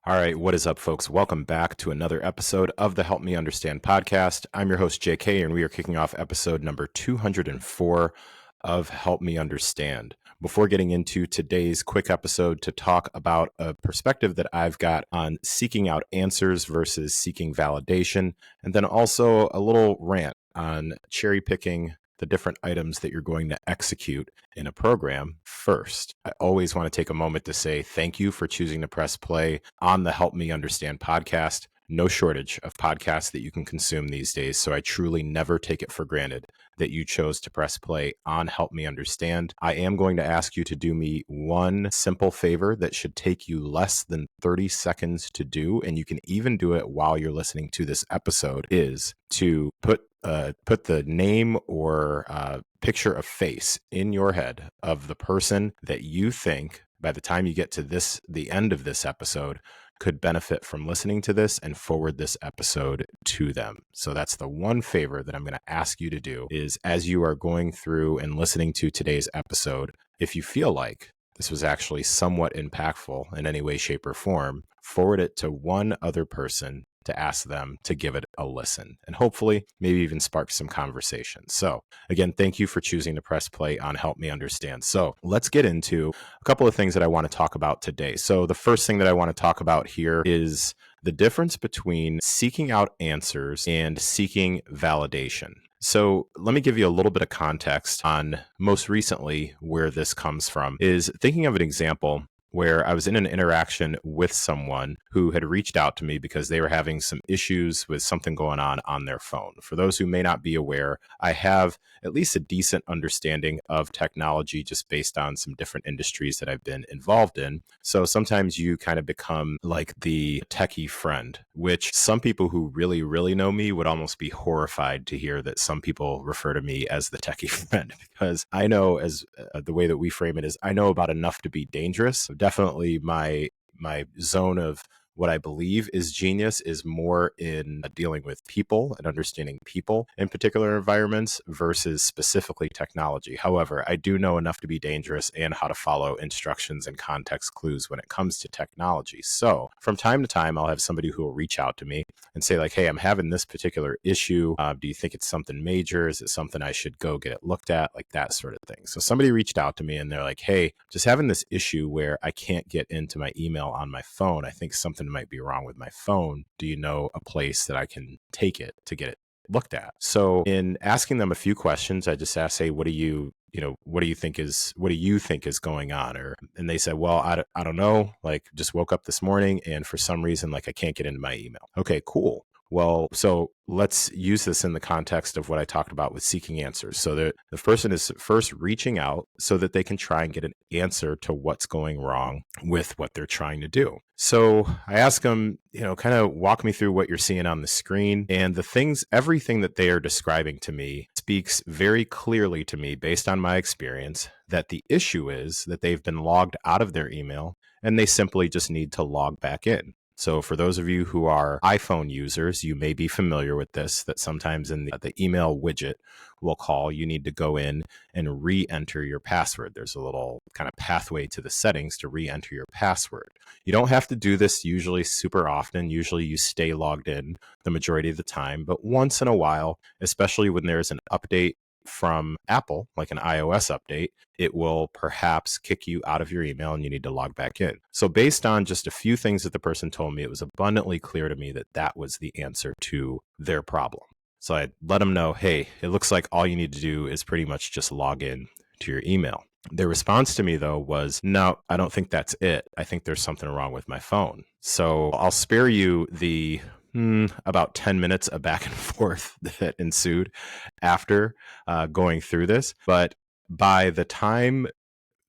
All right, what is up, folks? Welcome back to another episode of the Help Me Understand podcast. I'm your host, JK, and we are kicking off episode number 204 of Help Me Understand. Before getting into today's quick episode to talk about a perspective that I've got on seeking out answers versus seeking validation, and then also a little rant on cherry picking the different items that you're going to execute in a program first. I always want to take a moment to say thank you for choosing to press play on the Help Me Understand podcast. No shortage of podcasts that you can consume these days, so I truly never take it for granted that you chose to press play on Help Me Understand. I am going to ask you to do me one simple favor that should take you less than 30 seconds to do, and you can even do it while you're listening to this episode, is to put the name or picture of face in your head of the person that you think by the time you get to the end of this episode could benefit from listening to this, and forward this episode to them. So that's the one favor that I'm going to ask you to do, is as you are going through and listening to today's episode, if you feel like this was actually somewhat impactful in any way, shape, or form, forward it to one other person to ask them to give it a listen, and hopefully maybe even spark some conversation. So again, thank you for choosing to press play on Help Me Understand. So let's get into a couple of things that I want to talk about today. So the first thing that I want to talk about here is the difference between seeking out answers and seeking validation. So let me give you a little bit of context on most recently where this comes from, is thinking of an example where I was in an interaction with someone who had reached out to me because they were having some issues with something going on their phone. For those who may not be aware, I have at least a decent understanding of technology just based on some different industries that I've been involved in. So sometimes you kind of become like the techie friend, which some people who really, really know me would almost be horrified to hear that some people refer to me as the techie friend, because I know, as the way that we frame it is, I know about enough to be dangerous. Definitely my zone of what I believe is genius is more in dealing with people and understanding people in particular environments versus specifically technology. However, I do know enough to be dangerous and how to follow instructions and context clues when it comes to technology. So from time to time, I'll have somebody who will reach out to me and say like, hey, I'm having this particular issue. Do you think it's something major? Is it something I should go get it looked at? Like that sort of thing. So somebody reached out to me and they're like, hey, just having this issue where I can't get into my email on my phone. I think something might be wrong with my phone. Do you know a place that I can take it to get it looked at? So in asking them a few questions, I just asked, hey, what do you think is going on? And they said, well, I don't know, like just woke up this morning and for some reason, like I can't get into my email. Okay, cool. Well, so let's use this in the context of what I talked about with seeking answers. So the person is first reaching out so that they can try and get an answer to what's going wrong with what they're trying to do. So I ask them, kind of walk me through what you're seeing on the screen. And everything that they are describing to me speaks very clearly to me based on my experience that the issue is that they've been logged out of their email and they simply just need to log back in. So for those of you who are iPhone users, you may be familiar with this, that sometimes in the email widget you need to go in and re-enter your password. There's a little kind of pathway to the settings to re-enter your password. You don't have to do this usually super often. Usually you stay logged in the majority of the time, but once in a while, especially when there's an update from Apple, like an iOS update, it will perhaps kick you out of your email and you need to log back in. So based on just a few things that the person told me, it was abundantly clear to me that that was the answer to their problem. So I let them know, hey, it looks like all you need to do is pretty much just log in to your email. Their response to me, though, was, no, I don't think that's it. I think there's something wrong with my phone. So I'll spare you the about 10 minutes of back and forth that ensued after going through this. But by the time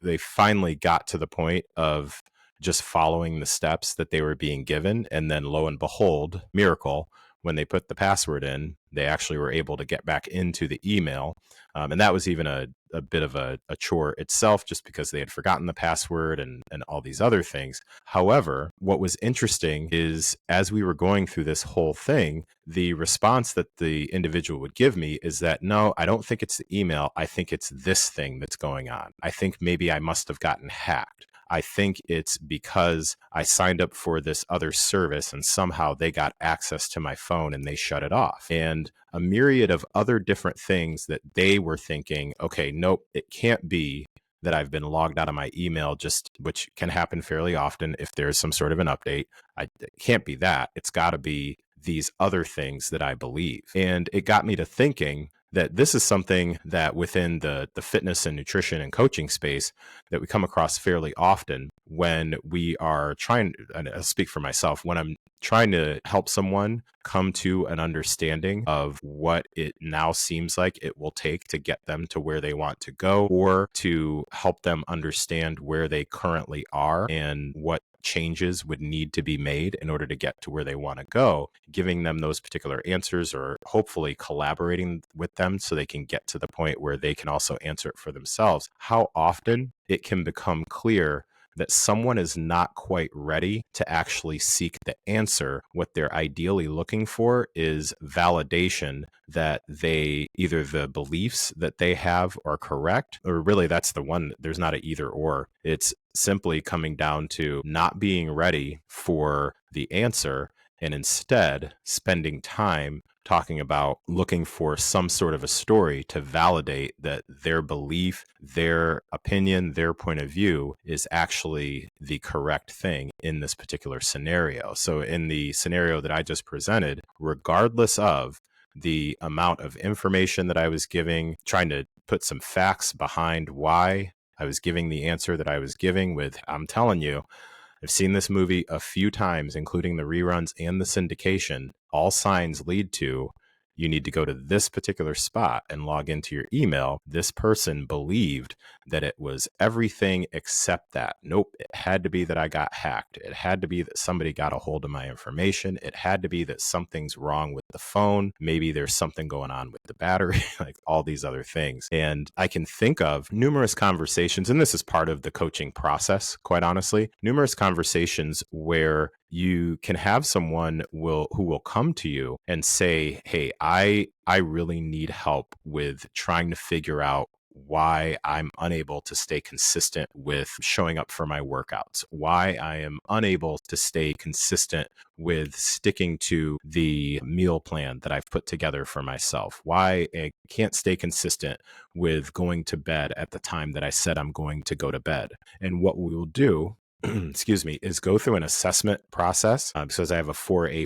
they finally got to the point of just following the steps that they were being given, and then lo and behold, miracle, when they put the password in, they actually were able to get back into the email. And that was even a bit of a chore itself, just because they had forgotten the password and all these other things. However, what was interesting is as we were going through this whole thing, the response that the individual would give me is that, no, I don't think it's the email. I think it's this thing that's going on. I think maybe I must have gotten hacked. I think it's because I signed up for this other service and somehow they got access to my phone and they shut it off. And a myriad of other different things that they were thinking, okay, nope, it can't be that I've been logged out of my email, just which can happen fairly often if there's some sort of an update. It can't be that. It's got to be these other things that I believe. And it got me to thinking that this is something that within the fitness and nutrition and coaching space that we come across fairly often when we are trying, and I'll speak for myself, when I'm trying to help someone come to an understanding of what it now seems like it will take to get them to where they want to go, or to help them understand where they currently are and what changes would need to be made in order to get to where they want to go, giving them those particular answers or hopefully collaborating with them so they can get to the point where they can also answer it for themselves. How often it can become clear that someone is not quite ready to actually seek the answer. What they're ideally looking for is validation that they either the beliefs that they have are correct, or really that's the one, there's not an either or. It's simply coming down to not being ready for the answer and instead spending time talking about looking for some sort of a story to validate that their belief, their opinion, their point of view is actually the correct thing in this particular scenario. So in the scenario that I just presented, regardless of the amount of information that I was giving, trying to put some facts behind why I was giving the answer that I was giving with, I'm telling you, I've seen this movie a few times, including the reruns and the syndication. All signs lead to you need to go to this particular spot and log into your email. This person believed that it was everything except that. Nope, it had to be that I got hacked. It had to be that somebody got a hold of my information. It had to be that something's wrong with the phone. Maybe there's something going on with the battery, like all these other things. And I can think of numerous conversations, and this is part of the coaching process, quite honestly, numerous conversations where you can have someone who will come to you and say, hey, I really need help with trying to figure out why I'm unable to stay consistent with showing up for my workouts, why I am unable to stay consistent with sticking to the meal plan that I've put together for myself, why I can't stay consistent with going to bed at the time that I said I'm going to go to bed. And what we will do excuse me, is go through an assessment process because I have a 4A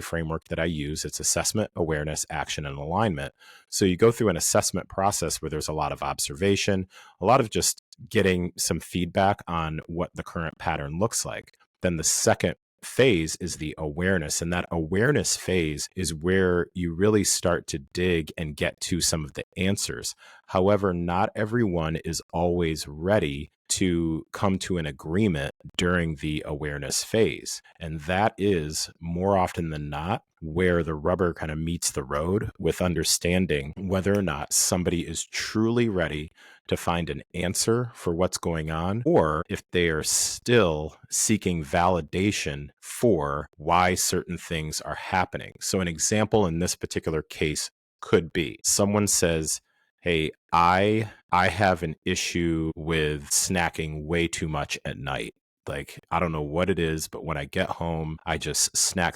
framework that I use. It's assessment, awareness, action, and alignment. So you go through an assessment process where there's a lot of observation, a lot of just getting some feedback on what the current pattern looks like. Then the second phase is the awareness. And that awareness phase is where you really start to dig and get to some of the answers. However, not everyone is always ready to come to an agreement during the awareness phase. And that is more often than not where the rubber kind of meets the road with understanding whether or not somebody is truly ready to find an answer for what's going on, or if they are still seeking validation for why certain things are happening. So an example in this particular case could be someone says, hey, I have an issue with snacking way too much at night. Like, I don't know what it is, but when I get home, I just snack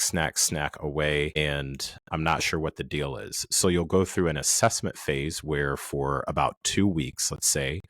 away, and I'm not sure what the deal is. So you'll go through an assessment phase where for about 2 weeks, let's say,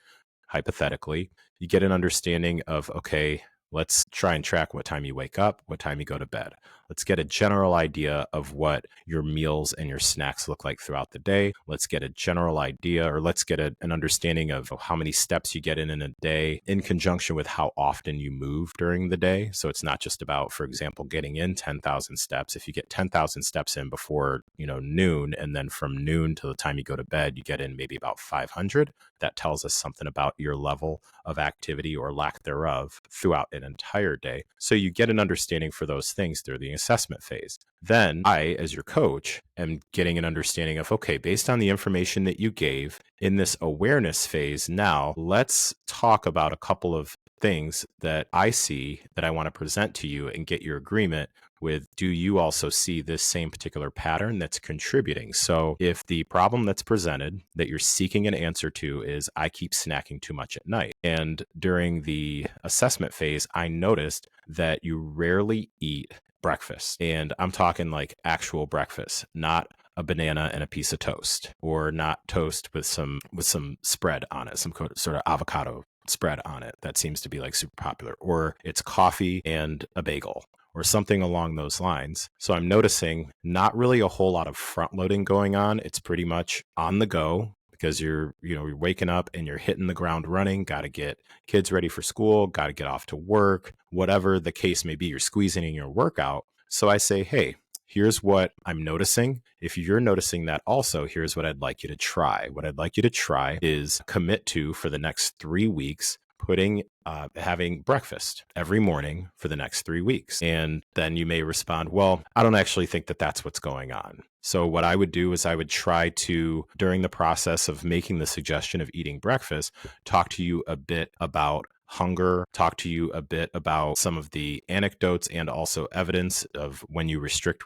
hypothetically, you get an understanding of, okay, let's try and track what time you wake up, what time you go to bed. Let's get a general idea of what your meals and your snacks look like throughout the day. Let's get a general idea, or let's get an understanding of how many steps you get in a day in conjunction with how often you move during the day. So it's not just about, for example, getting in 10,000 steps. If you get 10,000 steps in before, noon, and then from noon to the time you go to bed, you get in maybe about 500. That tells us something about your level of activity or lack thereof throughout an entire day. So you get an understanding for those things through the assessment phase. Then I, as your coach, am getting an understanding of, okay, based on the information that you gave in this awareness phase, now let's talk about a couple of things that I see that I want to present to you and get your agreement with. Do you also see this same particular pattern that's contributing? So if the problem that's presented that you're seeking an answer to is I keep snacking too much at night, and during the assessment phase, I noticed that you rarely eat breakfast. And I'm talking like actual breakfast, not a banana and a piece of toast, or not toast with some spread on it, some sort of avocado spread on it. That seems to be like super popular. Or it's coffee and a bagel or something along those lines. So I'm noticing not really a whole lot of front loading going on. It's pretty much on the go because you're waking up and you're hitting the ground running, got to get kids ready for school, got to get off to work, whatever the case may be, you're squeezing in your workout. So I say, hey, here's what I'm noticing. If you're noticing that also, here's what I'd like you to try. What I'd like you to try is commit to, for the next 3 weeks, having breakfast every morning for the next 3 weeks. And then you may respond, well, I don't actually think that that's what's going on. So what I would do is I would try to, during the process of making the suggestion of eating breakfast, talk to you a bit about hunger, talk to you a bit about some of the anecdotes and also evidence of when you restrict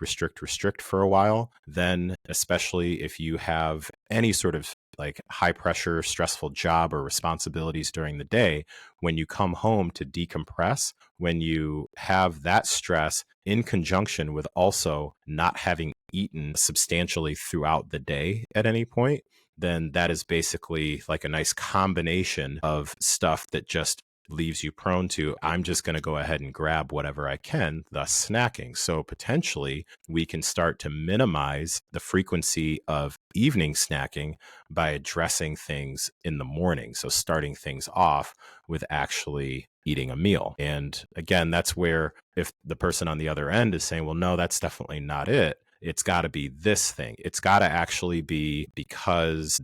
for a while. Then, especially if you have any sort of like high pressure, stressful job or responsibilities during the day, when you come home to decompress, when you have that stress in conjunction with also not having eaten substantially throughout the day at any point, then that is basically like a nice combination of stuff that just leaves you prone to, I'm just going to go ahead and grab whatever I can, thus snacking. So potentially we can start to minimize the frequency of evening snacking by addressing things in the morning. So starting things off with actually eating a meal. And again, that's where if the person on the other end is saying, well, no, that's definitely not it. It's got to be this thing. It's got to actually be because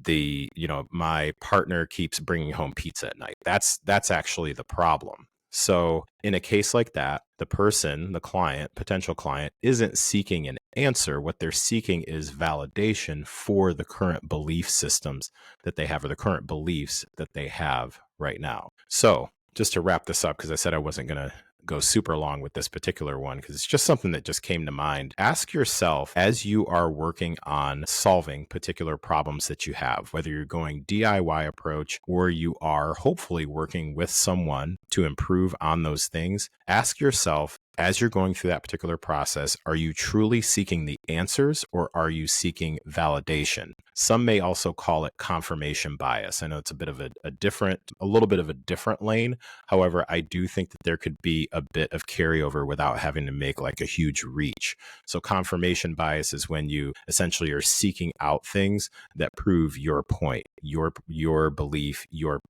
my partner keeps bringing home pizza at night. That's actually the problem. So in a case like that, the person, the client, potential client, isn't seeking an answer. What they're seeking is validation for the current belief systems that they have, or the current beliefs that they have right now. So just to wrap this up, because I said I wasn't going to go super long with this particular one because it's just something that just came to mind. Ask yourself, as you are working on solving particular problems that you have, whether you're going DIY approach or you are hopefully working with someone to improve on those things, ask yourself, as you're going through that particular process, are you truly seeking the answers or are you seeking validation? Some may also call it confirmation bias. I know it's a little bit of a different lane. However, I do think that there could be a bit of carryover without having to make like a huge reach. So confirmation bias is when you essentially are seeking out things that prove your point, your belief, your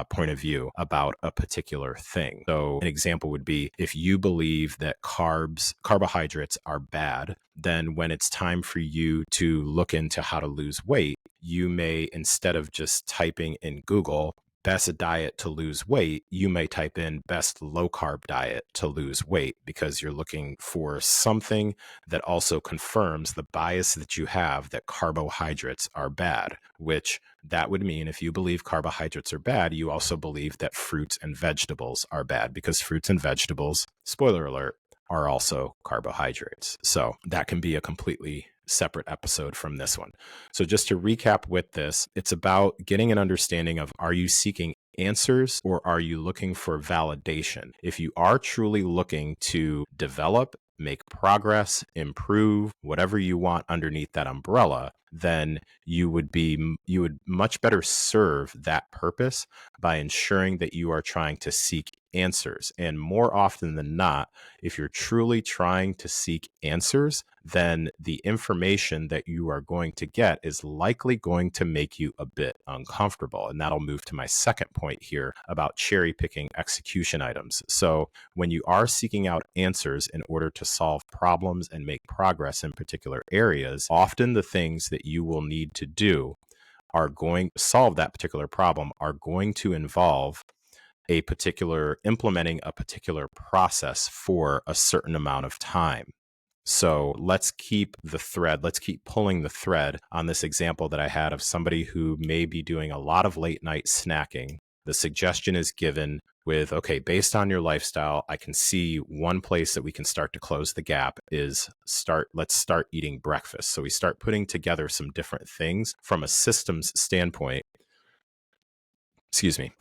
point of view about a particular thing. So an example would be if you believe that carbohydrates are bad, then when it's time for you to look into how to lose weight, you may, instead of just typing in Google, best diet to lose weight, you may type in best low carb diet to lose weight because you're looking for something that also confirms the bias that you have that carbohydrates are bad, which that would mean if you believe carbohydrates are bad, you also believe that fruits and vegetables are bad because fruits and vegetables, spoiler alert, are also carbohydrates. So that can be a completely separate episode from this one. So just to recap with this, it's about getting an understanding of, are you seeking answers or are you looking for validation? If you are truly looking to develop, make progress, improve, whatever you want underneath that umbrella, then you would much better serve that purpose by ensuring that you are trying to seek answers. And more often than not, if you're truly trying to seek answers, then the information that you are going to get is likely going to make you a bit uncomfortable. And that'll move to my second point here about cherry picking execution items. So when you are seeking out answers in order to solve problems and make progress in particular areas, often the things that you will need to do are going to solve that particular problem are going to involve implementing a particular process for a certain amount of time. So let's keep pulling the thread on this example that I had of somebody who may be doing a lot of late night snacking the suggestion is given with, okay, based on your lifestyle, I can see one place that we can start to close the gap is let's start eating breakfast. So we start putting together some different things from a systems standpoint,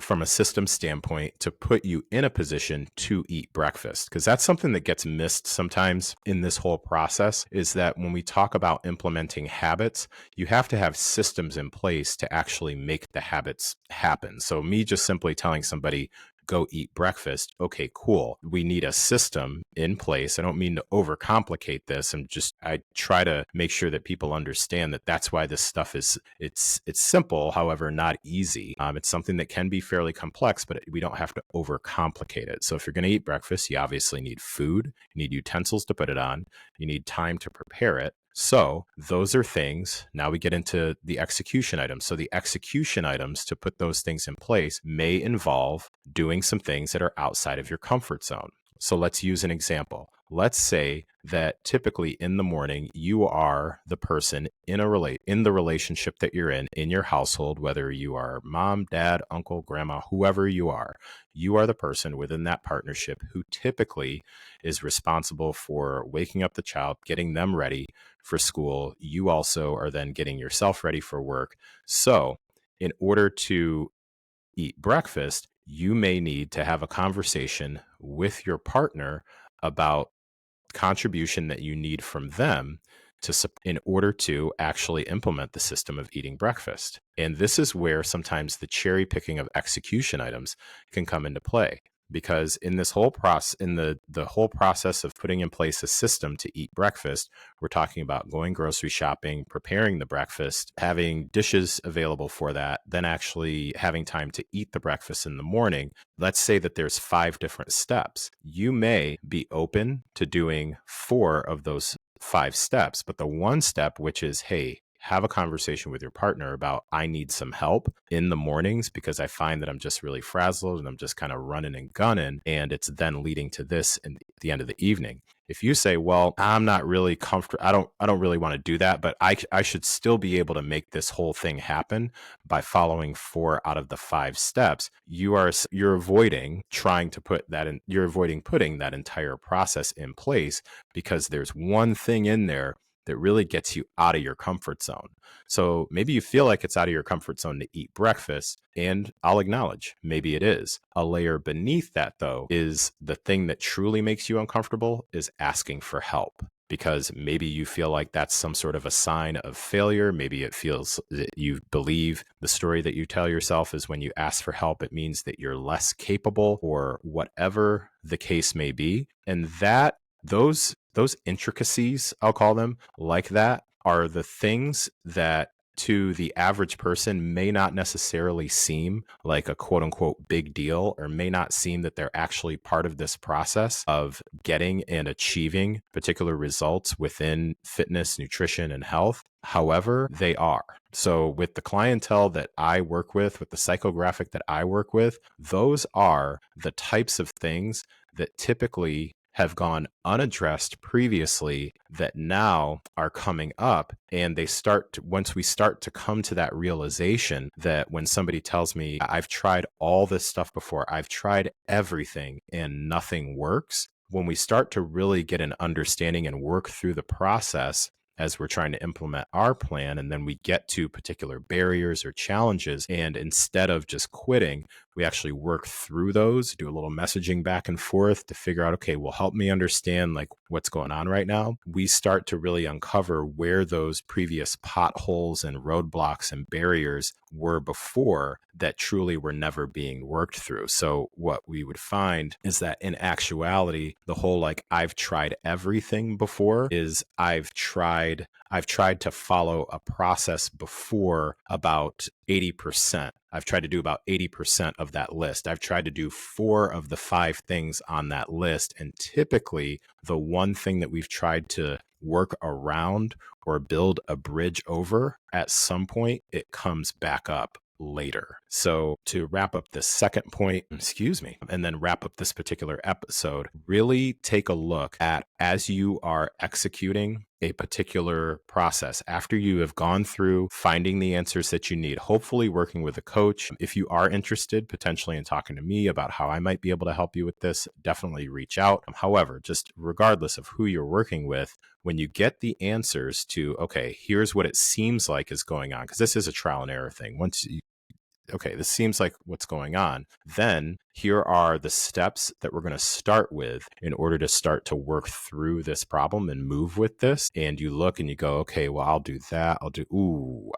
from a system standpoint to put you in a position to eat breakfast. Because that's something that gets missed sometimes in this whole process, is that when we talk about implementing habits, you have to have systems in place to actually make the habits happen. So me just simply telling somebody, go eat breakfast. Okay, cool. We need a system in place. I don't mean to overcomplicate this. I try to make sure that people understand that that's why this stuff it's simple, however, not easy. It's something that can be fairly complex, but we don't have to overcomplicate it. So if you're going to eat breakfast, you obviously need food, you need utensils to put it on, you need time to prepare it. So those are things. Now we get into the execution items. So the execution items to put those things in place may involve doing some things that are outside of your comfort zone. So let's use an example. Let's say that typically in the morning, you are the person in the relationship that you're in your household, whether you are mom, dad, uncle, grandma, whoever you are the person within that partnership who typically is responsible for waking up the child, getting them ready for school. You also are then getting yourself ready for work. So in order to eat breakfast, you may need to have a conversation with your partner about contribution that you need from them in order to actually implement the system of eating breakfast. And this is where sometimes the cherry picking of execution items can come into play. Because in this whole process, in the whole process of putting in place a system to eat breakfast, we're talking about going grocery shopping, preparing the breakfast, having dishes available for that, then actually having time to eat the breakfast in the morning. Let's say that there's 5 different steps. You may be open to doing 4 of those 5 steps, but the one step, which is, hey, have a conversation with your partner about, I need some help in the mornings because I find that I'm just really frazzled and I'm just kind of running and gunning. And it's then leading to this at the end of the evening. If you say, well, I'm not really comfortable, I don't really want to do that, but I should still be able to make this whole thing happen by following 4 out of the 5 steps, you're avoiding putting that entire process in place because there's one thing in there that really gets you out of your comfort zone. So maybe you feel like it's out of your comfort zone to eat breakfast, and I'll acknowledge maybe it is. A layer beneath that, though, is the thing that truly makes you uncomfortable is asking for help. Because maybe you feel like that's some sort of a sign of failure. Maybe it feels that you believe the story that you tell yourself is when you ask for help, it means that you're less capable or whatever the case may be. And those intricacies, I'll call them, like that, are the things that to the average person may not necessarily seem like a quote unquote big deal, or may not seem that they're actually part of this process of getting and achieving particular results within fitness, nutrition, and health. However, they are. So with the clientele that I work with the psychographic that I work with, those are the types of things that typically have gone unaddressed previously that now are coming up. And once we start to come to that realization that when somebody tells me, I've tried all this stuff before, I've tried everything and nothing works, when we start to really get an understanding and work through the process as we're trying to implement our plan, and then we get to particular barriers or challenges, and instead of just quitting, we actually work through those, do a little messaging back and forth to figure out, okay, well, help me understand like what's going on right now. We start to really uncover where those previous potholes and roadblocks and barriers were before that truly were never being worked through. So what we would find is that in actuality, the whole like I've tried everything before is I've tried to follow a process before about 80%. I've tried to do about 80% of that list. I've tried to do 4 of the 5 things on that list. And typically the one thing that we've tried to work around or build a bridge over, at some point, it comes back up later. So to wrap up this second point, and then wrap up this particular episode, really take a look at, as you are executing a particular process, after you have gone through finding the answers that you need, hopefully working with a coach. If you are interested potentially in talking to me about how I might be able to help you with this, definitely reach out. However, just regardless of who you're working with, when you get the answers to, okay, here's what it seems like is going on, because this is a trial and error thing. Once you okay, this seems like what's going on, then here are the steps that we're going to start with in order to start to work through this problem and move with this. And you look and you go, okay, well, I'll do that.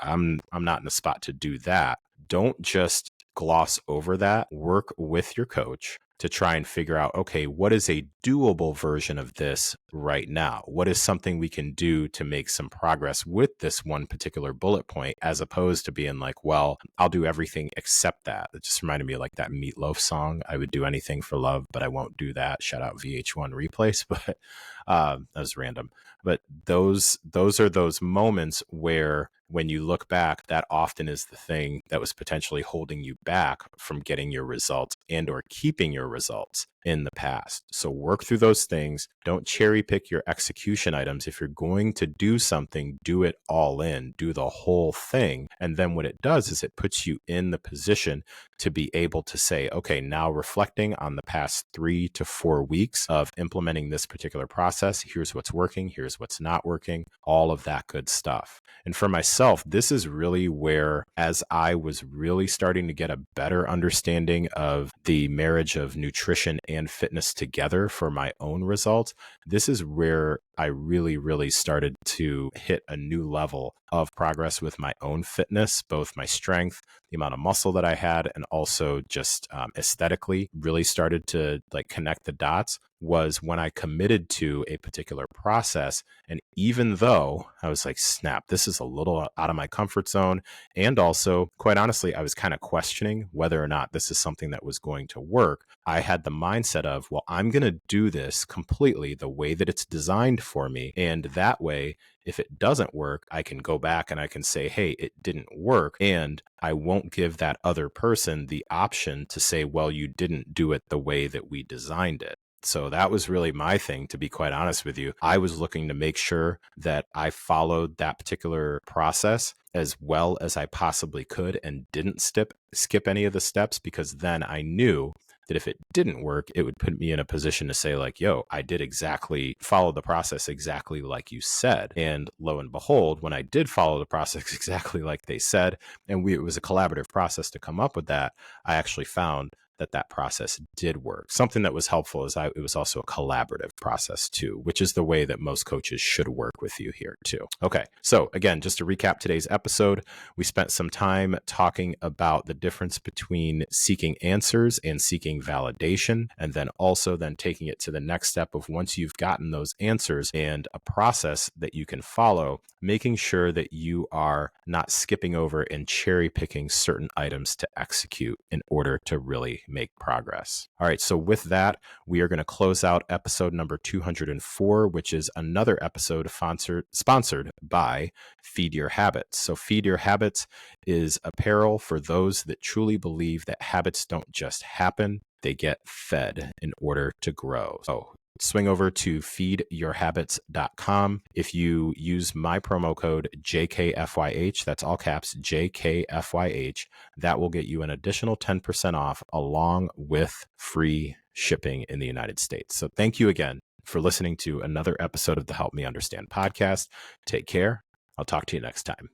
I'm not in a spot to do that. Don't just gloss over that. Work with your coach to try and figure out, okay, what is a doable version of this right now? What is something we can do to make some progress with this one particular bullet point, as opposed to being like, well, I'll do everything except that. It just reminded me of like that Meatloaf song, I would do anything for love, but I won't do that. Shout out VH1 Replays, but that was random. But those are those moments where when you look back, that often is the thing that was potentially holding you back from getting your results and or keeping your results in the past. So work through those things. Don't cherry pick your execution items. If you're going to do something, do it all in, do the whole thing. And then what it does is it puts you in the position to be able to say, okay, now reflecting on the past 3 to 4 weeks of implementing this particular process, here's what's working, here's what's not working, all of that good stuff. And for myself, this is really where, as I was really starting to get a better understanding of the marriage of nutrition and fitness together for my own results, this is where I really, really started to hit a new level of progress with my own fitness, both my strength, the amount of muscle that I had, and also just aesthetically really started to like connect the dots, was when I committed to a particular process. And even though I was like, snap, this is a little out of my comfort zone. And also, quite honestly, I was kind of questioning whether or not this is something that was going to work. I had the mindset of, well, I'm going to do this completely the way that it's designed for me. And that way, if it doesn't work, I can go back and I can say, hey, it didn't work. And I won't give that other person the option to say, well, you didn't do it the way that we designed it. So that was really my thing, to be quite honest with you. I was looking to make sure that I followed that particular process as well as I possibly could and didn't skip any of the steps, because then I knew that if it didn't work, it would put me in a position to say like, yo, I did exactly follow the process exactly like you said. And lo and behold, when I did follow the process exactly like they said, and it was a collaborative process to come up with that, I actually found that process did work. Something that was helpful is it was also a collaborative process too, which is the way that most coaches should work with you here too. Okay, so again, just to recap today's episode, we spent some time talking about the difference between seeking answers and seeking validation, and then also then taking it to the next step of, once you've gotten those answers and a process that you can follow, making sure that you are not skipping over and cherry picking certain items to execute in order to really make progress. All right, so with that, we are going to close out episode number 204, which is another episode sponsored by Feed Your Habits. So Feed Your Habits is apparel for those that truly believe that habits don't just happen, they get fed in order to grow. So swing over to feedyourhabits.com. If you use my promo code JKFYH, that's all caps, JKFYH, that will get you an additional 10% off along with free shipping in the United States. So thank you again for listening to another episode of the Help Me Understand podcast. Take care. I'll talk to you next time.